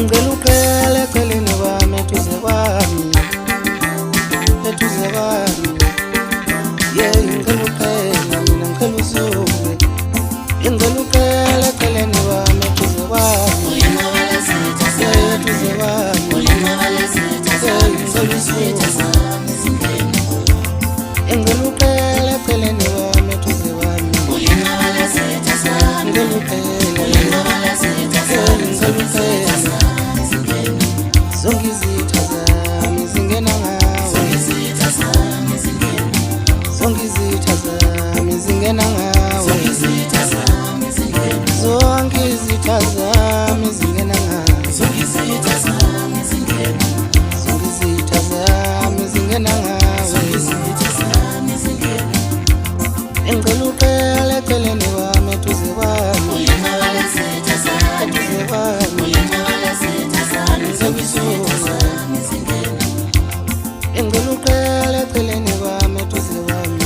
Ngicela uqele eceleni kwami eduze kwami, eduze kwami. Yeah, ngicela uqele mina ngicela usuke. Ngicela uqele eceleni kwami eduze kwami. Yeah, eduze kwami. Yeah, ngicela usuke. Ngicela uqele eceleni kwami eduze kwami. Ngicela uqele. Zonke izitha zami zingena ngawe. Zonke izitha zami zingena ngawe. Zonke izitha zami zingena ngawe. Zonke izitha zami zingena ngawe. Ngicela uqele eceleni kwami eduze kwami. Eduze kwami. Ngicela uqele eceleni kwami eduze kwami.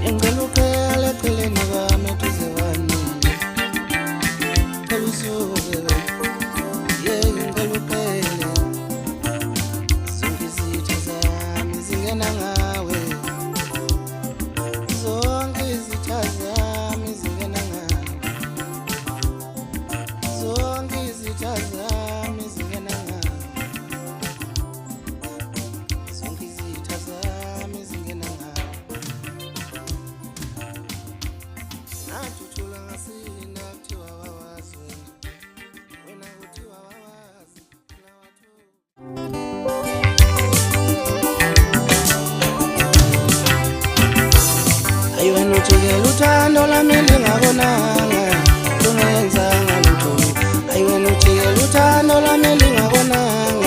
Ngicela uqele eceleni kwami eduze kwami. Ngicela usuke. Yeah, ngicela uqele. Zonke izitha zami zingena ngawe. Zonke izitha zami zingena ngawe. Zonke izitha zami zingena ngawe. Zonke izitha zami zingena ngawe. Nathuthula ngasina kuthiwa wawazi wena kuthiwa wawazi ayi wena ujikela uthando lami lingabonanga lungenzanga lutho. Ayi wena ujikela uthando lami lingabonanga